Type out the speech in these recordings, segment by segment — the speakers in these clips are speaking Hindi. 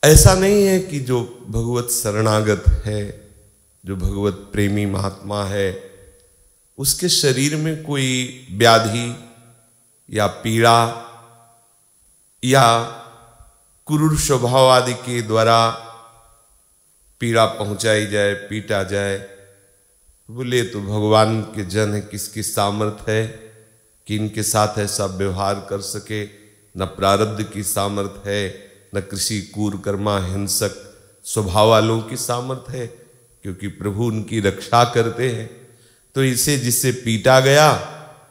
ऐसा नहीं है कि जो भगवत शरणागत है, जो भगवत प्रेमी महात्मा है, उसके शरीर में कोई व्याधि या पीड़ा या क्रूर स्वभाव आदि के द्वारा पीड़ा पहुंचाई जाए, पीटा जाए। बोले तो भगवान के जन है, किसकी सामर्थ है कि इनके साथ ऐसा व्यवहार कर सके? न प्रारब्ध की सामर्थ है, न किसी कूरकर्मा हिंसक स्वभाव वालों की सामर्थ है, क्योंकि प्रभु उनकी रक्षा करते हैं। तो इसे जिससे पीटा गया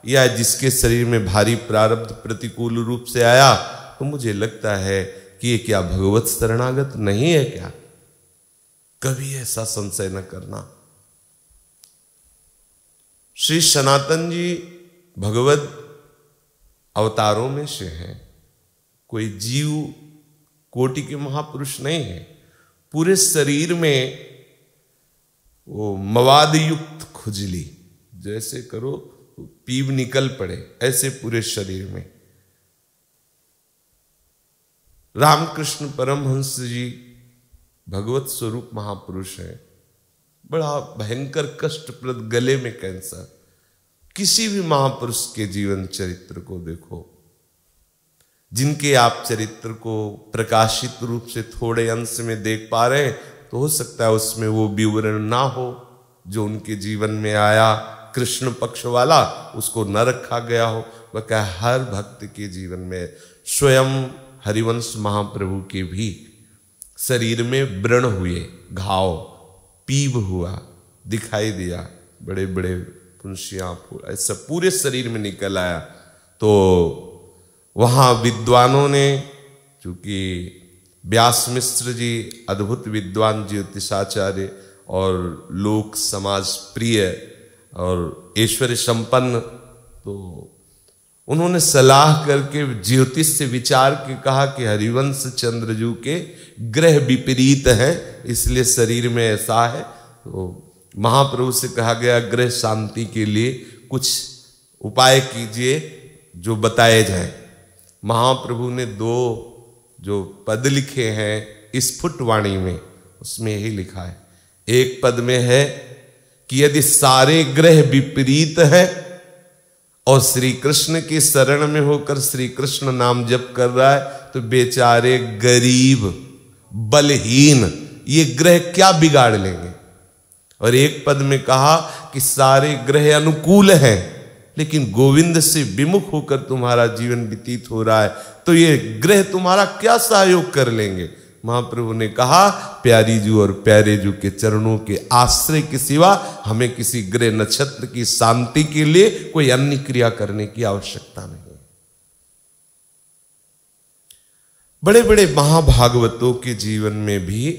या जिसके शरीर में भारी प्रारब्ध प्रतिकूल रूप से आया, तो मुझे लगता है कि ये क्या भगवत शरणागत नहीं है क्या? कभी ऐसा संशय न करना। श्री सनातन जी भगवत अवतारों में से हैं, कोई जीव कोटि के महापुरुष नहीं है। पूरे शरीर में वो मवाद युक्त खुजली, जैसे करो पीप निकल पड़े, ऐसे पूरे शरीर में। रामकृष्ण परमहंस जी भगवत स्वरूप महापुरुष है। बड़ा भयंकर कष्टप्रद गले में कैंसर। किसी भी महापुरुष के जीवन चरित्र को देखो, जिनके आप चरित्र को प्रकाशित रूप से थोड़े अंश में देख पा रहे हैं, तो हो सकता है उसमें वो विवरण ना हो जो उनके जीवन में आया, कृष्ण पक्ष वाला, उसको न रखा गया हो। वह क्या, हर भक्त के जीवन में, स्वयं हरिवंश महाप्रभु के भी शरीर में व्रण हुए, घाव, पीब हुआ, दिखाई दिया, बड़े बड़े फुंसियां ऐसा पूरे शरीर में निकल आया। तो वहाँ विद्वानों ने, चूंकि व्यास मिश्र जी अद्भुत विद्वान ज्योतिषाचार्य और लोक समाज प्रिय और ऐश्वर्य संपन्न, तो उन्होंने सलाह करके ज्योतिष से विचार के कहा कि हरिवंश चंद्रजू के ग्रह विपरीत हैं, इसलिए शरीर में ऐसा है। तो महाप्रभु से कहा गया ग्रह शांति के लिए कुछ उपाय कीजिए जो बताए जाए। महाप्रभु ने 2 जो पद लिखे हैं स्फुट वाणी में, उसमें यही लिखा है। एक पद में है कि यदि सारे ग्रह विपरीत है और श्री कृष्ण की शरण में होकर श्री कृष्ण नाम जप कर रहा है, तो बेचारे गरीब बलहीन ये ग्रह क्या बिगाड़ लेंगे। और एक पद में कहा कि सारे ग्रह अनुकूल हैं, लेकिन गोविंद से विमुख होकर तुम्हारा जीवन व्यतीत हो रहा है, तो ये ग्रह तुम्हारा क्या सहयोग कर लेंगे। महाप्रभु ने कहा, प्यारी जू और प्यारे जू के चरणों के आश्रय के सिवा हमें किसी ग्रह नक्षत्र की शांति के लिए कोई अन्य क्रिया करने की आवश्यकता नहीं। बड़े बड़े महाभागवतों के जीवन में भी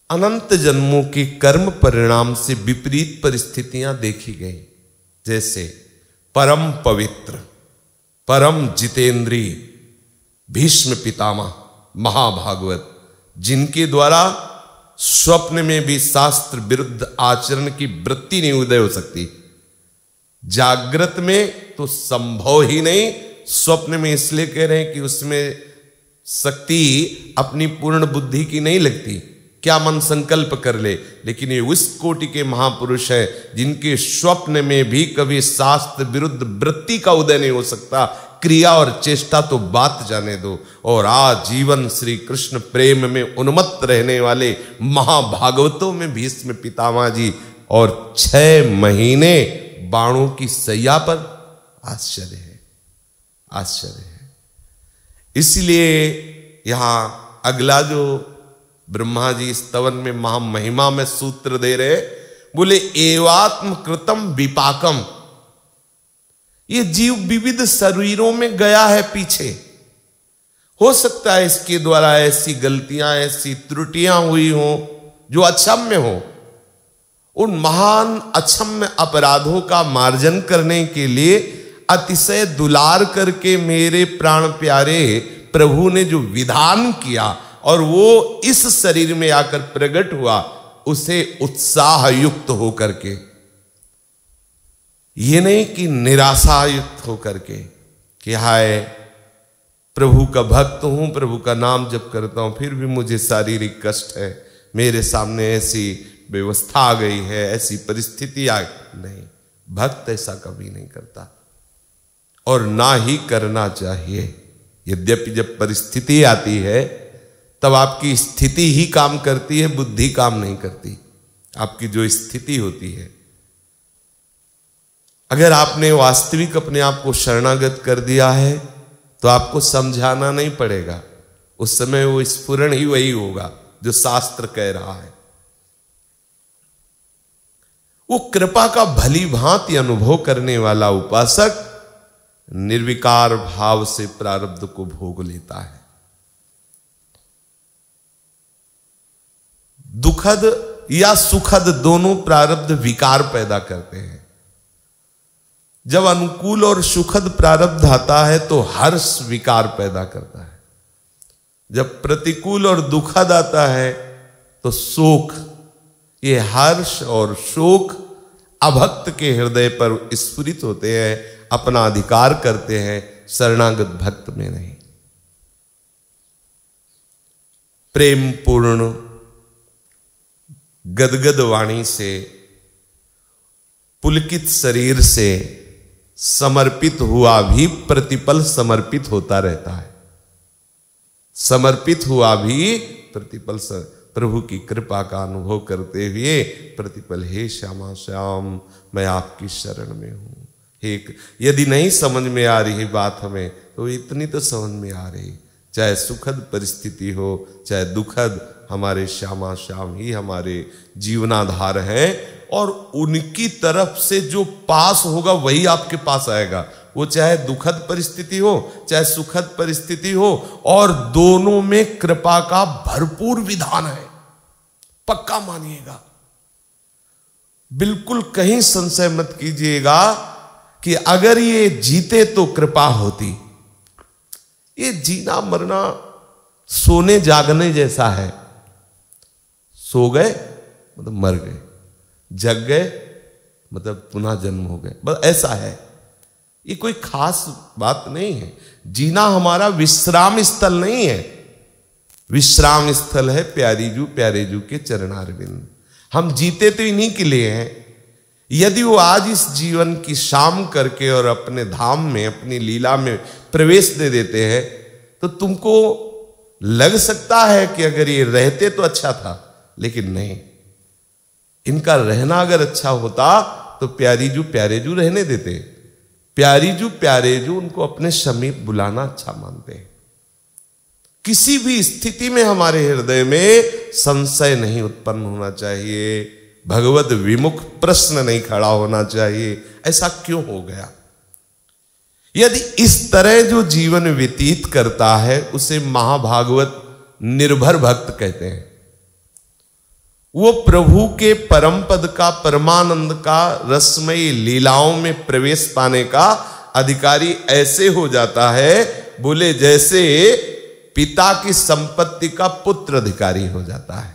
अनंत जन्मों के कर्म परिणाम से विपरीत परिस्थितियां देखी गई। जैसे परम पवित्र, परम जितेंद्रीय भीष्म पितामह महाभागवत, जिनके द्वारा स्वप्न में भी शास्त्र विरुद्ध आचरण की वृत्ति नहीं उदय हो सकती। जागृत में तो संभव ही नहीं, स्वप्न में इसलिए कह रहे हैं कि उसमें शक्ति अपनी पूर्ण बुद्धि की नहीं लगती, क्या मन संकल्प कर ले। लेकिन ये उस कोटि के महापुरुष हैं जिनके स्वप्न में भी कभी शास्त्र विरुद्ध वृत्ति का उदय नहीं हो सकता, क्रिया और चेष्टा तो बात जाने दो। और आजीवन श्री कृष्ण प्रेम में उन्मत्त रहने वाले महाभागवतों में भीष्म पितामह जी, और 6 महीने बाणों की सैया पर। आश्चर्य है, आश्चर्य है। इसलिए यहां अगला जो ब्रह्मा जी स्तवन में महामहिमा में सूत्र दे रहे, बोले एवात्म कृतम विपाकम। ये जीव विविध शरीरों में गया है पीछे, हो सकता है इसके द्वारा ऐसी गलतियां, ऐसी त्रुटियां हुई हो जो अक्षम्य हो। उन महान अक्षम्य अपराधों का मार्जन करने के लिए अतिशय दुलार करके मेरे प्राण प्यारे प्रभु ने जो विधान किया और वो इस शरीर में आकर प्रकट हुआ, उसे उत्साह युक्त होकर के, ये नहीं कि निराशा युक्त होकर के कि हाय प्रभु का भक्त हूं, प्रभु का नाम जप करता हूं, फिर भी मुझे शारीरिक कष्ट है, मेरे सामने ऐसी व्यवस्था आ गई है, ऐसी परिस्थिति आ गई। नहीं, भक्त ऐसा कभी नहीं करता और ना ही करना चाहिए। यद्यपि जब परिस्थिति आती है तब आपकी स्थिति ही काम करती है, बुद्धि काम नहीं करती। आपकी जो स्थिति होती है, अगर आपने वास्तविक अपने आप को शरणागत कर दिया है तो आपको समझाना नहीं पड़ेगा, उस समय वो स्फुरण ही वही होगा जो शास्त्र कह रहा है। वो कृपा का भली भांति अनुभव करने वाला उपासक निर्विकार भाव से प्रारब्ध को भोग लेता है। दुखद या सुखद दोनों प्रारब्ध विकार पैदा करते हैं। जब अनुकूल और सुखद प्रारब्ध आता है तो हर्ष विकार पैदा करता है, जब प्रतिकूल और दुखद आता है तो शोक। ये हर्ष और शोक अभक्त के हृदय पर स्फुरित होते हैं, अपना अधिकार करते हैं, शरणागत भक्त में नहीं। प्रेम पूर्ण गदगद वाणी से, पुलकित शरीर से समर्पित हुआ भी प्रतिपल समर्पित होता रहता है। समर्पित हुआ भी प्रतिपल प्रभु की कृपा का अनुभव करते हुए प्रतिपल, हे श्यामा श्याम मैं आपकी शरण में हूं। यदि नहीं समझ में आ रही बात हमें तो इतनी तो समझ में आ रही, चाहे सुखद परिस्थिति हो चाहे दुखद, हमारे श्यामा श्याम ही हमारे जीवनाधार हैं और उनकी तरफ से जो पास होगा वही आपके पास आएगा। वो चाहे दुखद परिस्थिति हो चाहे सुखद परिस्थिति हो, और दोनों में कृपा का भरपूर विधान है, पक्का मानिएगा। बिल्कुल कहीं संशय मत कीजिएगा कि अगर ये जीते तो कृपा होती। ये जीना मरना सोने जागने जैसा है। सो गए मतलब मर गए, जग गए मतलब पुनः जन्म हो गए, बस ऐसा है। ये कोई खास बात नहीं है। जीना हमारा विश्राम स्थल नहीं है, विश्राम स्थल है प्यारे जू के चरणारविंद। हम जीते तो इन्हीं के लिए हैं। यदि वो आज इस जीवन की शाम करके और अपने धाम में अपनी लीला में प्रवेश दे देते हैं तो तुमको लग सकता है कि अगर ये रहते तो अच्छा था, लेकिन नहीं। इनका रहना अगर अच्छा होता तो प्यारे जू रहने देते। प्यारे जू उनको अपने समीप बुलाना अच्छा मानते हैं। किसी भी स्थिति में हमारे हृदय में संशय नहीं उत्पन्न होना चाहिए, भगवत विमुख प्रश्न नहीं खड़ा होना चाहिए, ऐसा क्यों हो गया। यदि इस तरह जो जीवन व्यतीत करता है उसे महाभागवत निर्भर भक्त कहते हैं। वो प्रभु के परम पद का, परमानंद का, रसमयी लीलाओं में प्रवेश पाने का अधिकारी ऐसे हो जाता है, बोले जैसे पिता की संपत्ति का पुत्र अधिकारी हो जाता है।